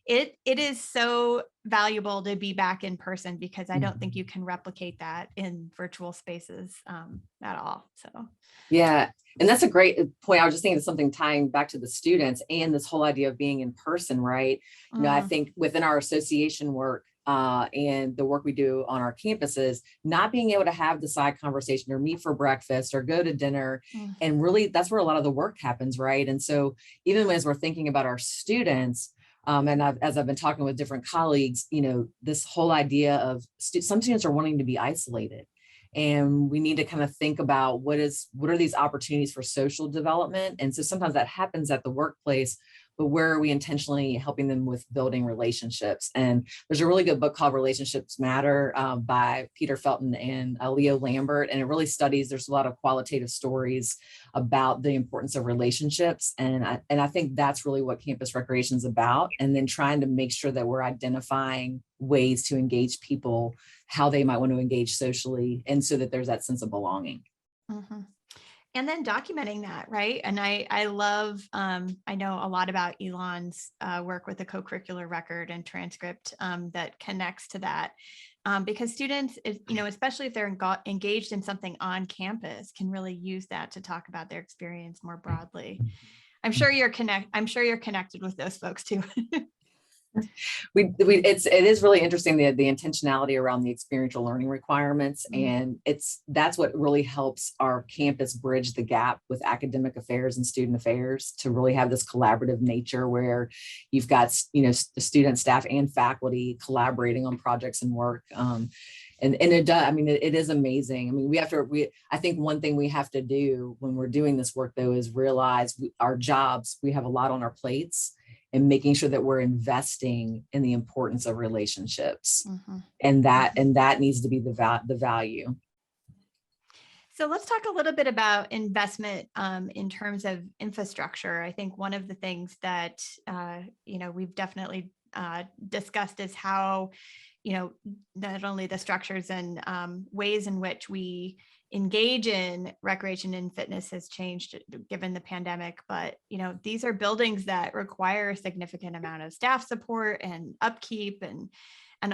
it is so valuable to be back in person, because I don't think you can replicate that in virtual spaces at all. So yeah. And that's a great point. I was just thinking of something tying back to the students and this whole idea of being in person, right? I think within our association work and the work we do on our campuses, not being able to have the side conversation or meet for breakfast or go to dinner. And really, that's where a lot of the work happens, right? And so even as we're thinking about our students, and as I've been talking with different colleagues, this whole idea of some students are wanting to be isolated. And we need to kind of think about what are these opportunities for social development. And so sometimes that happens at the workplace, but where are we intentionally helping them with building relationships? And there's a really good book called Relationships Matter by Peter Felton and Leo Lambert. And it really studies, there's a lot of qualitative stories about the importance of relationships. And I think that's really what campus recreation is about. And then trying to make sure that we're identifying ways to engage people, how they might want to engage socially, and so that there's that sense of belonging. And then documenting that, right? And I love, I know a lot about Elon's work with the co-curricular record and transcript that connects to that. Because students, especially if they're engaged in something on campus, can really use that to talk about their experience more broadly. I'm sure you're connected with those folks too. It is really interesting, the intentionality around the experiential learning requirements. And that's what really helps our campus bridge the gap with academic affairs and student affairs, to really have this collaborative nature where you've got, the student, staff, and faculty collaborating on projects and work. And it does, it is amazing. I think one thing we have to do when we're doing this work, though, is realize our jobs, we have a lot on our plates, and making sure that we're investing in the importance of relationships. And that needs to be the value. So let's talk a little bit about investment in terms of infrastructure. I think one of the things that, we've definitely discussed is how, not only the structures and ways in which we engage in recreation and fitness has changed given the pandemic, but these are buildings that require a significant amount of staff support and upkeep and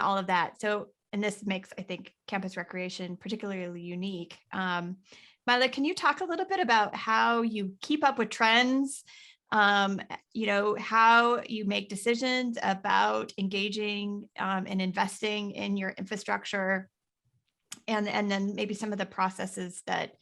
all of that. So, and this makes, I think, campus recreation particularly unique. Mila, can you talk a little bit about how you keep up with trends? How you make decisions about engaging and investing in your infrastructure, and then maybe some of the processes that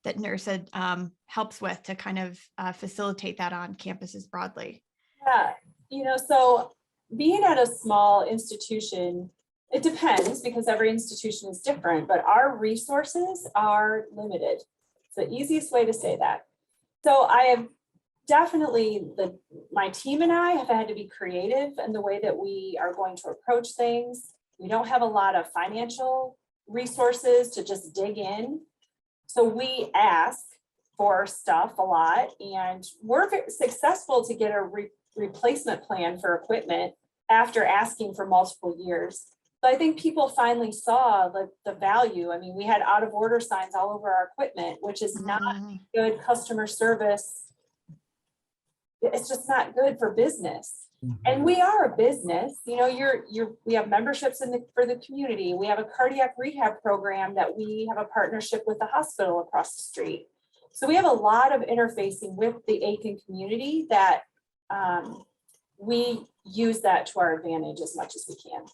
NIRSA helps with to kind of facilitate that on campuses broadly. Yeah, so being at a small institution, it depends because every institution is different, but our resources are limited. It's the easiest way to say that. So I have definitely, my team and I have had to be creative in the way that we are going to approach things. We don't have a lot of financial resources to just dig in. So we ask for stuff a lot, and we're successful to get a replacement plan for equipment after asking for multiple years. So I think people finally saw the value. We had out of order signs all over our equipment, which is not good customer service. It's just not good for business. And we are a business, we have memberships for the community. We have a cardiac rehab program that we have a partnership with the hospital across the street. So we have a lot of interfacing with the Aiken community that we use that to our advantage as much as we can.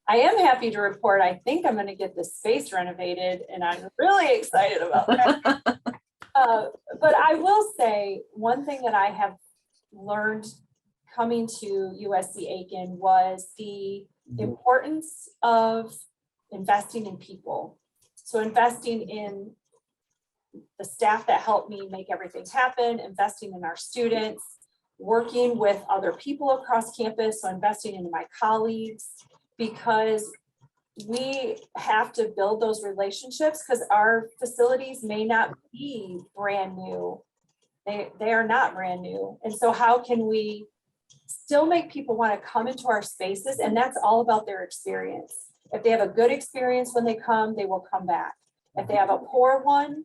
I am happy to report, I think I'm going to get this space renovated, and I'm really excited about that. But I will say one thing that I have learned coming to USC Aiken was the importance of investing in people. So investing in the staff that helped me make everything happen, investing in our students, working with other people across campus, so investing in my colleagues, because we have to build those relationships because our facilities may not be brand new. They are not brand new. And so how can we still make people want to come into our spaces? And that's all about their experience. If they have a good experience when they come, they will come back. If they have a poor one,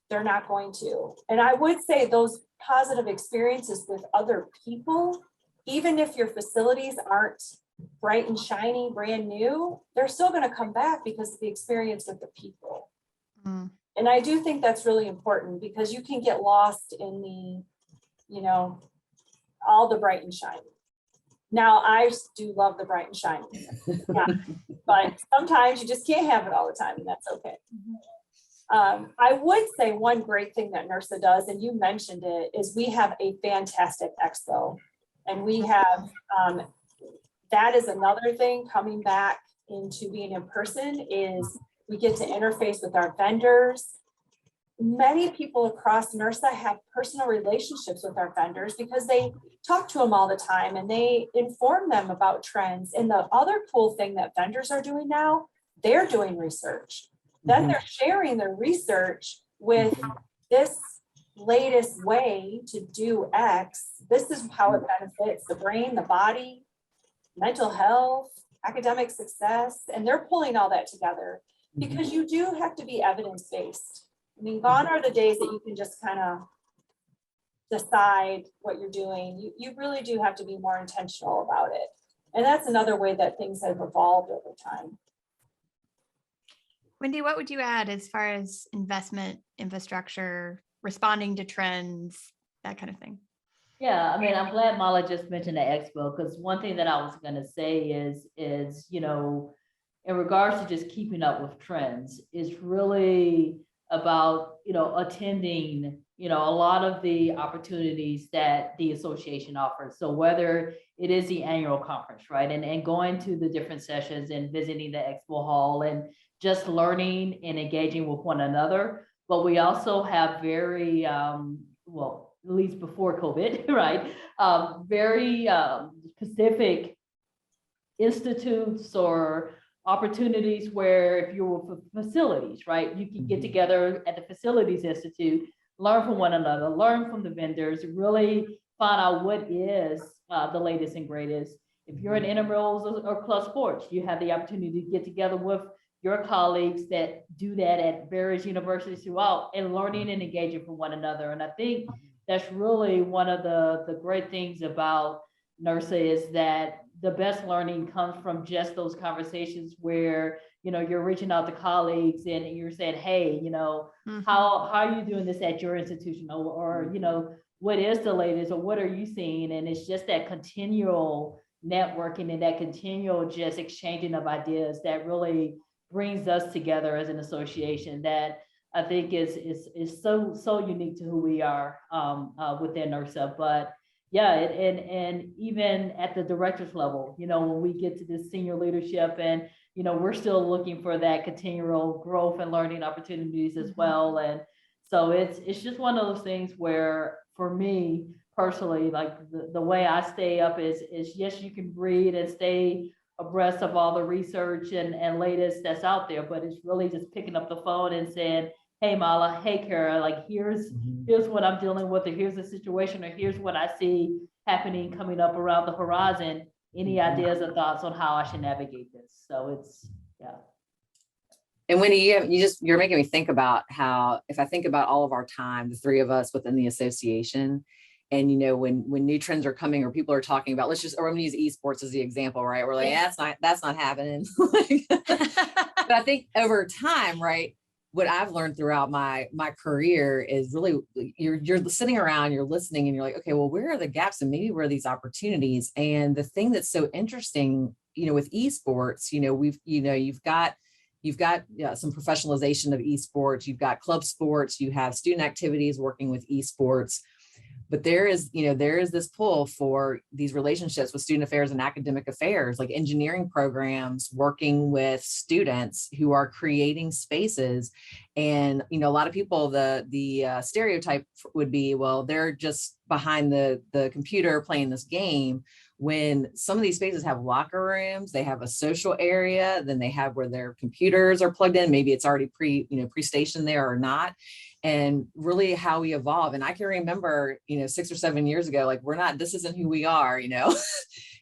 they're not going to. And I would say those positive experiences with other people, even if your facilities aren't bright and shiny, brand new, they're still going to come back because of the experience with the people. And I do think that's really important because you can get lost in the, all the bright and shiny. Now, I do love the bright and shiny, yeah, but sometimes you just can't have it all the time, and that's okay. I would say one great thing that NIRSA does, and you mentioned it, is we have a fantastic expo, and we have, that is another thing coming back into being in person, is we get to interface with our vendors. Many people across NIRSA have personal relationships with our vendors because they talk to them all the time and they inform them about trends. And the other cool thing that vendors are doing now, they're doing research. Then they're sharing their research with this latest way to do X. This is how it benefits the brain, the body, mental health, academic success, and they're pulling all that together because you do have to be evidence-based. Gone are the days that you can just kind of decide what you're doing. You really do have to be more intentional about it. And that's another way that things have evolved over time. Wendy, what would you add as far as investment, infrastructure, responding to trends, that kind of thing? Yeah, I mean, I'm glad Mala just mentioned the expo, because one thing that I was going to say is, in regards to just keeping up with trends, is really about, attending, a lot of the opportunities that the association offers. So whether it is the annual conference, right, and going to the different sessions and visiting the expo hall and just learning and engaging with one another. But we also have very, well, at least before COVID, right? Very specific institutes or opportunities where, if you're with facilities, right, you can get together at the Facilities Institute, learn from one another, learn from the vendors, really find out what is the latest and greatest. If you're in intramurals or club sports, you have the opportunity to get together with your colleagues that do that at various universities throughout, and learning and engaging from one another. And I think that's really one of the great things about NIRSA, is that the best learning comes from just those conversations where, you're reaching out to colleagues and you're saying, hey, how are you doing this at your institution? Or, what is the latest, or what are you seeing? And it's just that continual networking and that continual just exchanging of ideas that really brings us together as an association, that I think is so unique to who we are within NIRSA. But yeah, and even at the director's level, when we get to this senior leadership, and we're still looking for that continual growth and learning opportunities as well. And so it's just one of those things where, for me personally, like the way I stay up is yes, you can read and stay abreast of all the research and latest that's out there, but it's really just picking up the phone and saying, hey Mala, hey Cara, like here's what I'm dealing with, or here's the situation, or here's what I see happening coming up around the horizon. Any ideas or thoughts on how I should navigate this? So it's, yeah. And Wendy, you're making me think about how, if I think about all of our time, the three of us within the association, and when new trends are coming or people are talking about, or I'm gonna use esports as the example, right? We're like, yeah, that's not happening. But I think over time, right, what I've learned throughout my career is really, you're sitting around, you're listening, and you're like, okay, well, where are the gaps and maybe where are these opportunities? And the thing that's so interesting, with esports, you've got some professionalization of esports, you've got club sports, you have student activities working with esports. But there is this pull for these relationships with student affairs and academic affairs, like engineering programs working with students who are creating spaces. And, a lot of people, the stereotype would be, well, they're just behind the computer playing this game, when some of these spaces have locker rooms, they have a social area, then they have where their computers are plugged in. Maybe it's already pre-stationed there or not. And really how we evolve. And I can remember, 6 or 7 years ago, like, this isn't who we are,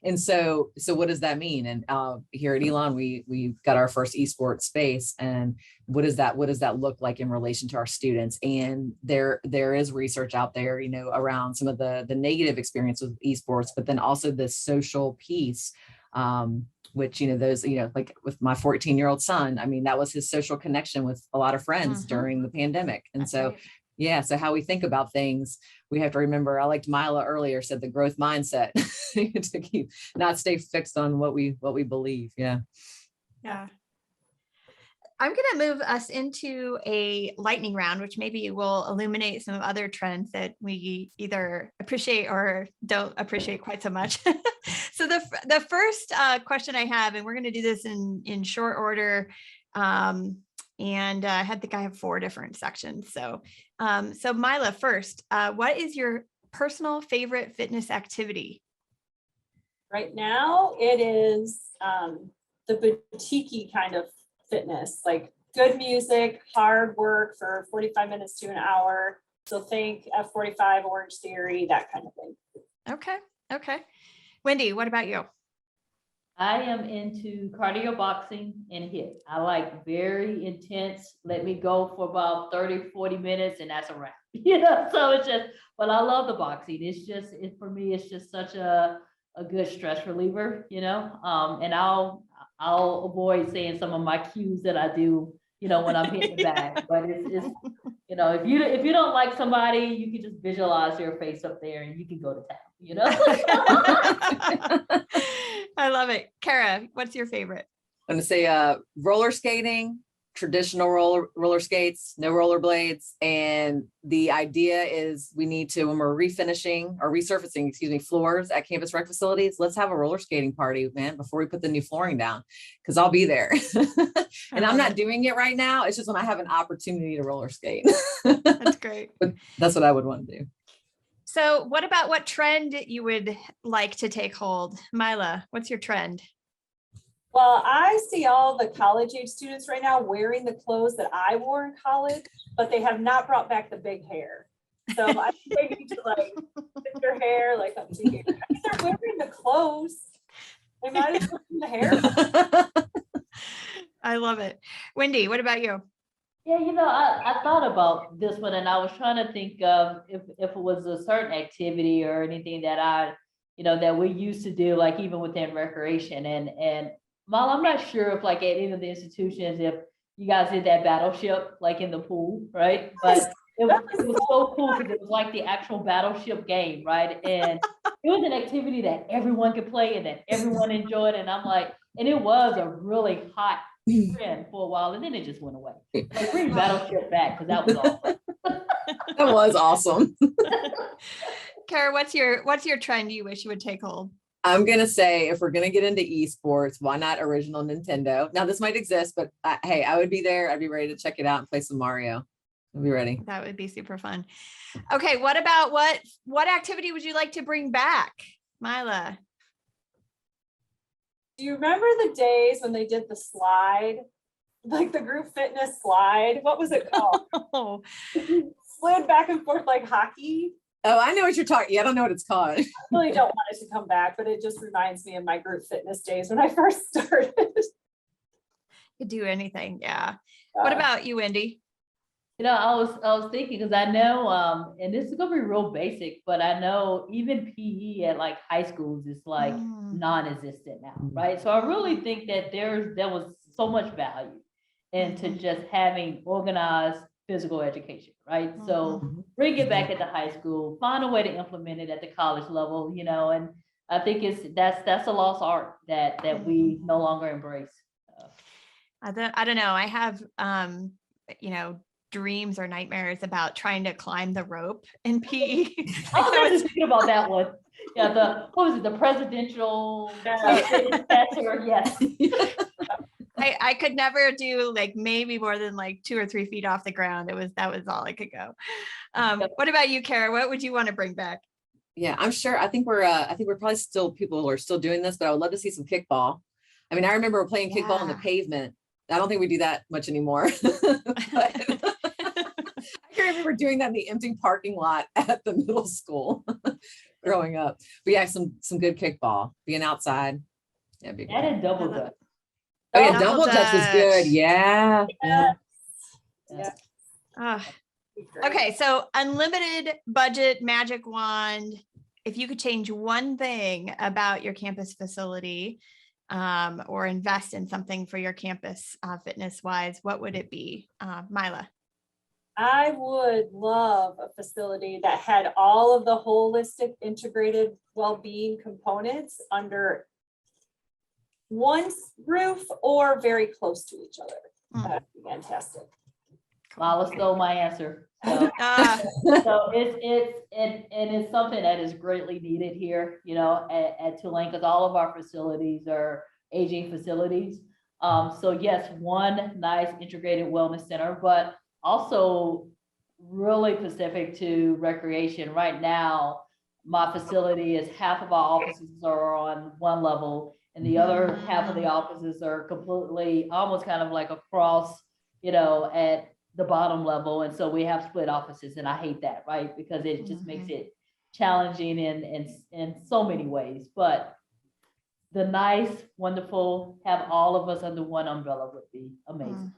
And so what does that mean? And here at Elon, we've got our first esports space. And what does that look like in relation to our students? And there is research out there, around some of the negative experiences with esports, but then also the social piece, which, those, like with my 14-year-old son, I mean, that was his social connection with a lot of friends during the pandemic. And that's so, right. Yeah. So how we think about things, we have to remember, I liked Mila earlier said the growth mindset to not stay fixed on what we believe. Yeah. Yeah. I'm going to move us into a lightning round, which maybe will illuminate some other trends that we either appreciate or don't appreciate quite so much. So the first question I have, and we're going to do this in short order, and I think I have 4 different sections. So Mila, first, what is your personal favorite fitness activity? Right now, it is the boutique kind of fitness, like good music, hard work for 45 minutes to an hour. So think F45, Orange Theory, that kind of thing. Okay. Wendy, what about you? I am into cardio boxing and HIIT. I like very intense, let me go for about 30, 40 minutes and that's a wrap. So it's just, but I love the boxing. For me, it's just such a good stress reliever, and I'll avoid saying some of my cues that I do when I'm hitting it back. But it's if you don't like somebody, you can just visualize your face up there and you can go to town, I love it. Cara, what's your favorite? I'm going to say roller skating, traditional roller skates, no rollerblades. And the idea is we need to, when we're resurfacing floors at campus rec facilities, let's have a roller skating party, man, before we put the new flooring down, because I'll be there. And I'm not doing it right now. It's just when I have an opportunity to roller skate. That's great. But that's what I would want to do. So what trend you would like to take hold? Mila, what's your trend? Well, I see all the college age students right now wearing the clothes that I wore in college, but they have not brought back the big hair. So I think they need to put their hair up to here. I mean, they're wearing the clothes. They might as well do the hair. I love it. Wendy, what about you? Yeah, I thought about this one and I was trying to think of if it was a certain activity or anything that that we used to do, like even within recreation. And Mala, I'm not sure if at any of the institutions, if you guys did that battleship, in the pool, right? But it was so cool because it was like the actual battleship game, right? And it was an activity that everyone could play and that everyone enjoyed. And I'm and it was a really hot trend for a while, and then it just went away. Bring battleship back because that was awesome. That was awesome. Cara, what's your trend you wish you would take hold? I'm going to say, if we're going to get into esports, why not original Nintendo? Now, this might exist, but hey, I would be there. I'd be ready to check it out and play some Mario. I'd be ready. That would be super fun. Okay, what about what activity would you like to bring back, Mila? Do you remember the days when they did the slide? The group fitness slide? What was it called? Oh. Slid back and forth like hockey. Oh, I know what you're talking. Yeah, I don't know what it's called. I really don't want it to come back, but it just reminds me of my group fitness days when I first started. Could do anything, yeah. What about you, Wendy? I was thinking, because I know, and this is gonna be real basic, but I know even PE at high schools is non-existent now, right? So I really think that there was so much value into just having organized physical education, right? So bring it back at the high school, find a way to implement it at the college level, and I think that's a lost art that we no longer embrace. I don't know. I have dreams or nightmares about trying to climb the rope in PE. I was thinking about that one. Yeah, what was it? The presidential stature? Yes. I could never do maybe more than 2 or 3 feet off the ground. That was all I could go. What about you, Cara? What would you want to bring back? Yeah, I'm sure. I think we're probably still, people are still doing this, but I would love to see some kickball. I mean, I remember playing kickball on the pavement. I don't think we do that much anymore. But I can remember doing that in the empty parking lot at the middle school growing up. But yeah, some good kickball, being outside. Yeah, be that and double dutch. Oh yeah, double dutch was good. Yeah. Okay, so unlimited budget, magic wand. If you could change one thing about your campus facility, or invest in something for your campus fitness wise, what would it be? Mila? I would love a facility that had all of the holistic integrated well-being components under one roof or very close to each other. That'd be fantastic. Mila stole my answer. So, so it's something that is greatly needed here, at Tulane, because all of our facilities are aging facilities. So yes, one nice integrated wellness center, but also really specific to recreation. Right now, my facility is half of our offices are on one level, and the other half of the offices are completely almost kind of across, at the bottom level. And so we have split offices, and I hate that, right? Because it just makes it challenging in so many ways. But the nice, wonderful, have all of us under one umbrella would be amazing.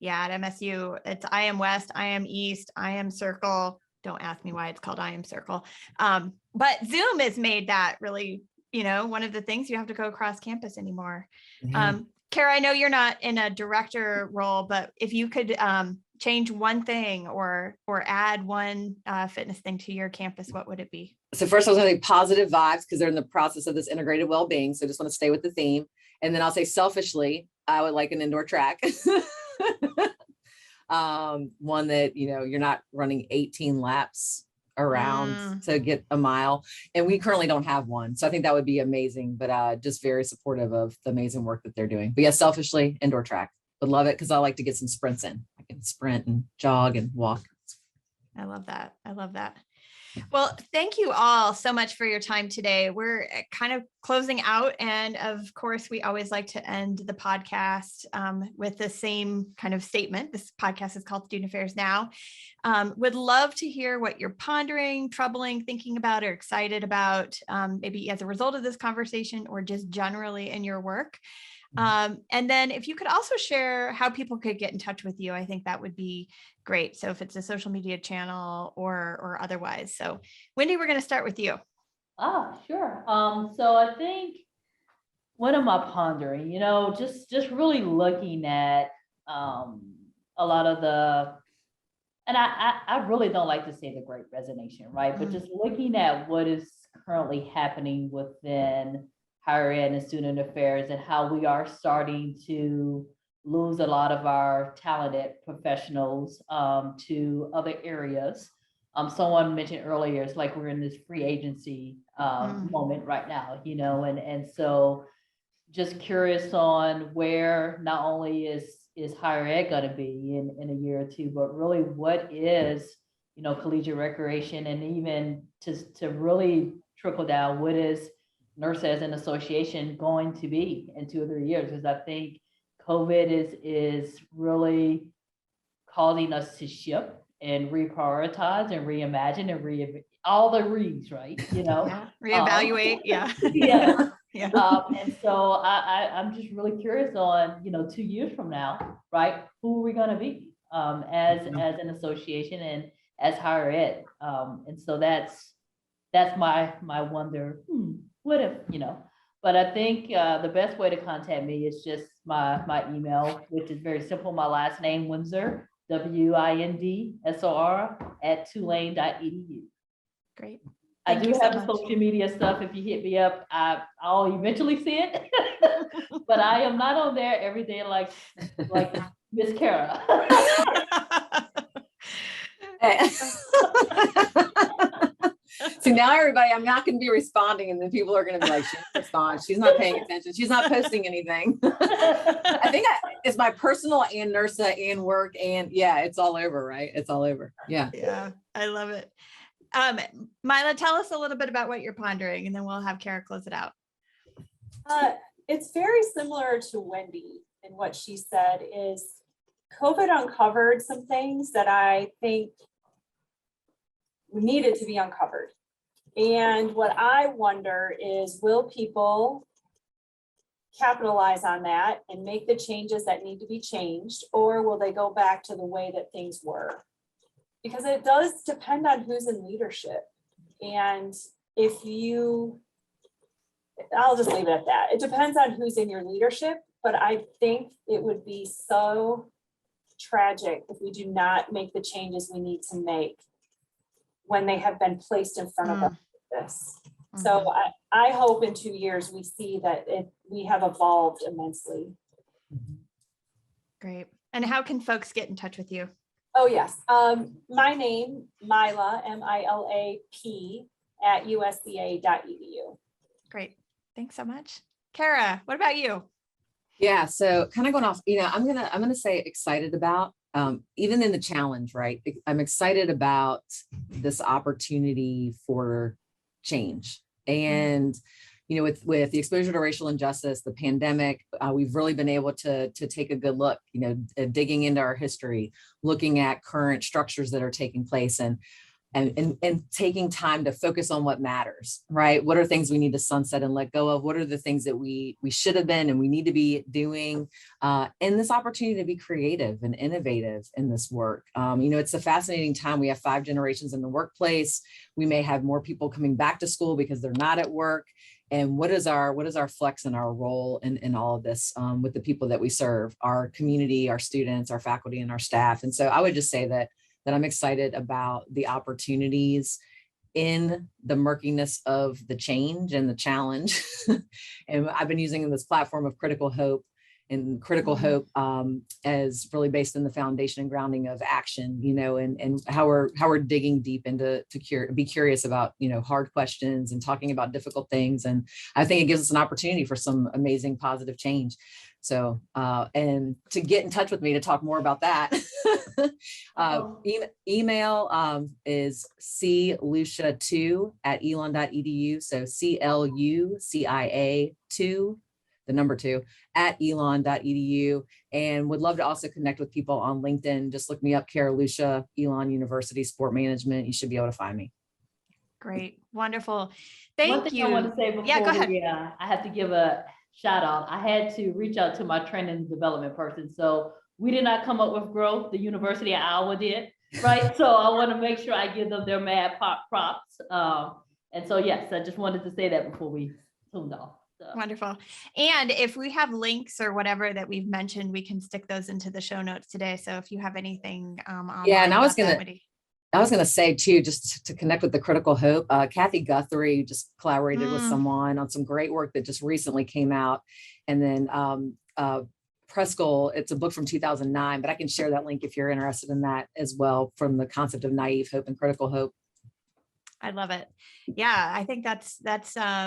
Yeah, at MSU, it's I am West, I am East, I am Circle. Don't ask me why it's called I am Circle. But Zoom has made that really, one of the things. You have to go across campus anymore. Cara, I know you're not in a director role, but if you could change one thing or add one fitness thing to your campus, what would it be? So first I was going to say positive vibes because they're in the process of this integrated well-being. So I just want to stay with the theme. And then I'll say selfishly, I would like an indoor track. One that, you know, you're not running 18 laps around to get a mile. And we currently don't have one. So I think that would be amazing, but just very supportive of the amazing work that they're doing. But yeah, selfishly, indoor track. Would love it because I like to get some sprints in. I can sprint and jog and walk. I love that. I love that. Well, thank you all so much for your time today. We're kind of closing out. And of course, we always like to end the podcast with the same kind of statement. This podcast is called Student Affairs Now. Would love to hear what you're pondering, troubling, thinking about, or excited about, maybe as a result of this conversation or just generally in your work. And then if you could also share how people could get in touch with you, I think that would be great. So if it's a social media channel or otherwise. So Wendy, we're going to start with you. Sure. So I think, what am I pondering? You know, just really looking at a lot of the, and I really don't like to say the Great Resignation, right? But just looking at what is currently happening within higher ed and student affairs and how we are starting to lose a lot of our talented professionals to other areas. Someone mentioned earlier, it's like we're in this free agency moment right now, you know, and so just curious on where not only is higher ed going to be in a year or two, but really what is, you know, collegiate recreation, and even to really trickle down, what is NIRSA as an association going to be in 2 or 3 years? Because I think COVID is really causing us to shift and reprioritize and reimagine and all the reads, right? You know, reevaluate. Yeah. And so I'm just really curious on, you know, 2 years from now, right? Who are we going to be as an association and as higher ed? And so that's my wonder. What if, you know? But I think the best way to contact me is just my email, which is very simple. My last name, Windsor, WINDSOR @tulane.edu. Great. I do have the social media stuff. If you hit me up, I'll eventually see it. But I am not on there every day like Miss Cara. So now everybody, I'm not going to be responding, and then people are going to be like, she didn't respond. She's not paying attention. She's not posting anything. I think it's my personal and NIRSA and work, and yeah, it's all over, right? It's all over. Yeah. Yeah, I love it. Mila, tell us a little bit about what you're pondering, and then we'll have Cara close it out. It's very similar to Wendy, and what she said is COVID uncovered some things that I think needed to be uncovered. And what I wonder is, will people capitalize on that and make the changes that need to be changed, or will they go back to the way that things were? Because it does depend on who's in leadership. And I'll just leave it at that. It depends on who's in your leadership, but I think it would be so tragic if we do not make the changes we need to make when they have been placed in front of us like this. So I hope in 2 years we see that we have evolved immensely. Great. And how can folks get in touch with you? Oh, yes. My name, Mila, MILAP @usca.edu. Great. Thanks so much. Cara, what about you? Yeah. So kind of going off, you know, I'm going to say excited about, even in the challenge, right? I'm excited about this opportunity for change. And, you know, with the exposure to racial injustice, the pandemic, we've really been able to take a good look, you know, digging into our history, looking at current structures that are taking place, and taking time to focus on what matters, right? What are things we need to sunset and let go of? What are the things that we should have been and we need to be doing? And this opportunity to be creative and innovative in this work. You know, it's a fascinating time. We have 5 generations in the workplace. We may have more people coming back to school because they're not at work. and what is our flex and our role in all of this with the people that we serve, our community, our students, our faculty, and our staff. And so I would just say that I'm excited about the opportunities in the murkiness of the change and the challenge. And I've been using this platform of critical hope, and critical hope as really based in the foundation and grounding of action, and how we're digging deep into be curious about, hard questions and talking about difficult things. And I think it gives us an opportunity for some amazing positive change. So, and to get in touch with me to talk more about that, email is clucia2@elon.edu. So CLUCIA2, the number 2 @elon.edu, and would love to also connect with people on LinkedIn. Just look me up, Cara Lucia, Elon University Sport Management. You should be able to find me. Great. Wonderful. Thank you. I want to say before go ahead. I have to give a shout out. I had to reach out to my training and development person. So we did not come up with growth. The University of Iowa did, right? So I want to make sure I give them their mad props. And so, yes, I just wanted to say that before we tuned off. So. Wonderful. And if we have links or whatever that we've mentioned, we can stick those into the show notes today. So if you have anything, and I was going to say too, just to connect with the critical hope, Kathy Guthrie just collaborated with someone on some great work that just recently came out. And then Preskel, it's a book from 2009, but I can share that link if you're interested in that as well, from the concept of naive hope and critical hope. I love it. Yeah, I think that's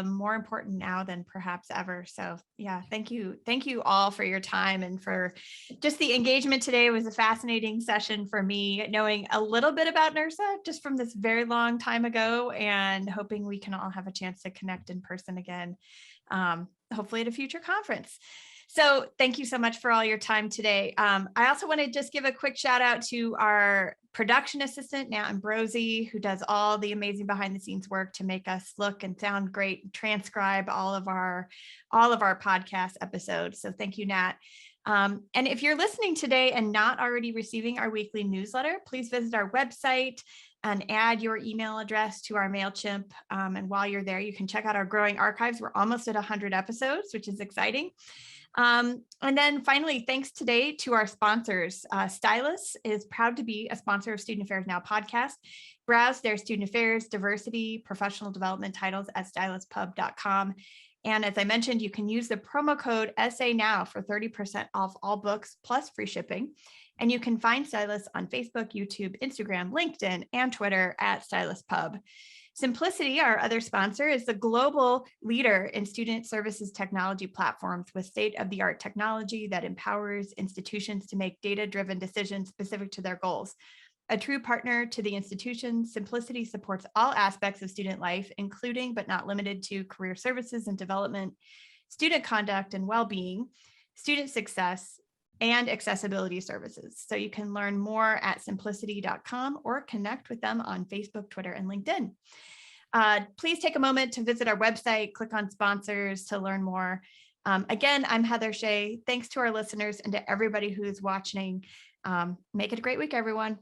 more important now than perhaps ever. So yeah, thank you all for your time and for just the engagement today. It was a fascinating session for me, knowing a little bit about NIRSA just from this very long time ago, and hoping we can all have a chance to connect in person again, hopefully at a future conference. So thank you so much for all your time today. I also want to just give a quick shout out to our production assistant, Nat Ambrosi, who does all the amazing behind the scenes work to make us look and sound great, and transcribe all of our podcast episodes. So thank you, Nat. And if you're listening today and not already receiving our weekly newsletter, please visit our website and add your email address to our MailChimp. And while you're there, you can check out our growing archives. We're almost at 100 episodes, which is exciting. And then finally, thanks today to our sponsors. Stylus is proud to be a sponsor of Student Affairs Now podcast. Browse their student affairs, diversity, professional development titles at styluspub.com. And as I mentioned, you can use the promo code SANOW for 30% off all books plus free shipping. And you can find Stylus on Facebook, YouTube, Instagram, LinkedIn, and Twitter at StylusPub. Simplicity, our other sponsor, is the global leader in student services technology platforms with state-of-the-art technology that empowers institutions to make data-driven decisions specific to their goals. A true partner to the institution, Simplicity supports all aspects of student life, including but not limited to career services and development, student conduct and well-being, student success, and accessibility services. So you can learn more at simplicity.com or connect with them on Facebook, Twitter, and LinkedIn. Please take a moment to visit our website, click on sponsors to learn more. Again, I'm Heather Shea. Thanks to our listeners and to everybody who's watching. Make it a great week, everyone.